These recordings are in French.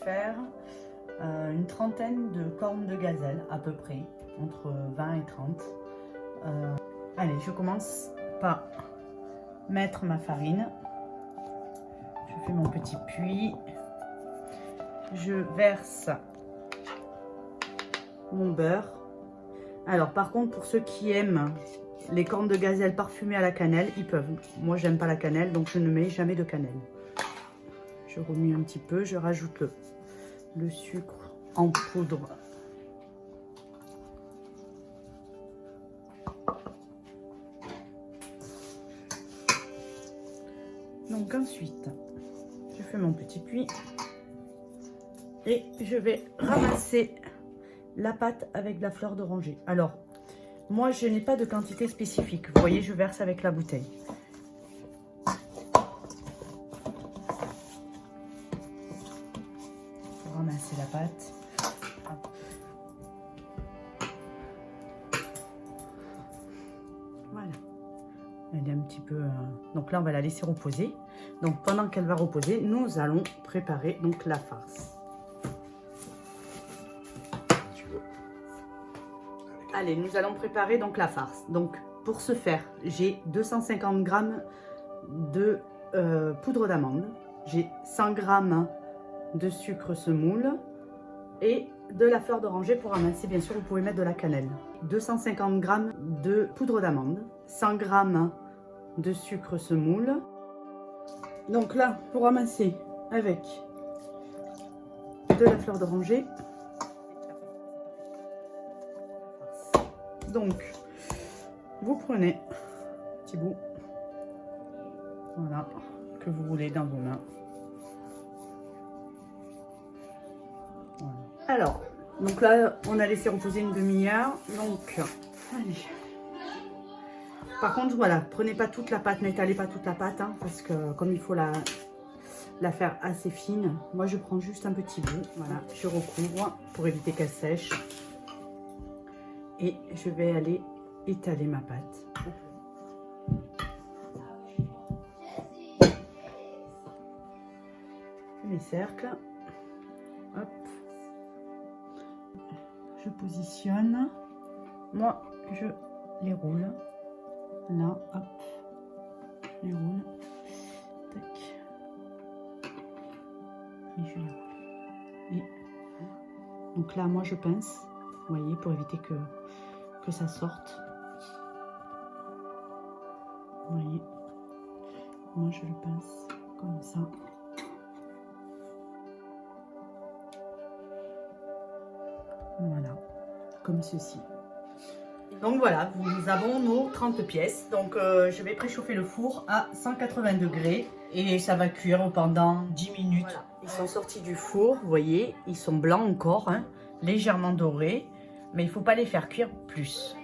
faire une trentaine de cornes de gazelle à peu près, entre 20 et 30. Allez, je commence par mettre ma farine. Je fais mon petit puits. Je verse mon beurre. Alors par contre, pour ceux qui aiment les cornes de gazelle parfumées à la cannelle, ils peuvent. Moi, j'aime pas la cannelle, donc je ne mets jamais de cannelle. Je remue un petit peu, je rajoute le sucre en poudre. Donc ensuite, je fais mon petit puits et je vais ramasser la pâte avec de la fleur d'oranger. Alors, moi, je n'ai pas de quantité spécifique. Vous voyez, je verse avec la bouteille. Ramasser la pâte. Voilà. Elle est un petit peu... Donc là, on va la laisser reposer. Donc, pendant qu'elle va reposer, nous allons préparer donc la farce. Allez, nous allons préparer donc la farce. Donc, pour ce faire, j'ai 250 g de poudre d'amande. J'ai 100 g de sucre semoule et de la fleur d'oranger pour amasser. Bien sûr, vous pouvez mettre de la cannelle. 250 g de poudre d'amande, 100 g de sucre semoule. Donc là, pour amasser avec de la fleur d'oranger. Donc, vous prenez un petit bout, voilà, que vous roulez dans vos mains. Voilà. Alors, donc là, on a laissé reposer une demi-heure. Donc, allez. Par contre, voilà, prenez pas toute la pâte, n'étalez pas toute la pâte, hein, parce que comme il faut la faire assez fine, moi je prends juste un petit bout. Voilà, je recouvre pour éviter qu'elle sèche. Et je vais aller étaler ma pâte. Mes cercles. Hop. Je positionne. Moi, je les roule. Là, hop. Je les roule. Tac. Et je les roule. Et donc là, moi, je pince. Vous voyez, pour éviter que ça sorte. Vous voyez, moi je le pince comme ça. Voilà, comme ceci. Donc voilà, nous avons nos 30 pièces. Donc je vais préchauffer le four à 180 degrés et ça va cuire pendant 10 minutes. Voilà. Ils sont sortis du four, vous voyez, ils sont blancs encore, hein, légèrement dorés. Mais il ne faut pas les faire cuire plus.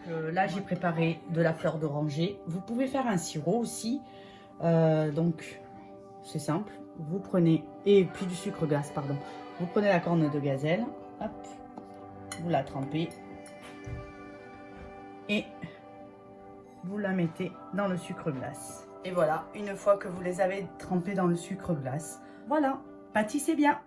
Là, j'ai préparé de la fleur d'oranger. Vous pouvez faire un sirop aussi. Donc, c'est simple. Vous prenez, et puis du sucre glace, pardon. Vous prenez la corne de gazelle. Hop, vous la trempez. Et vous la mettez dans le sucre glace. Et voilà, une fois que vous les avez trempés dans le sucre glace, voilà, pâtissez bien.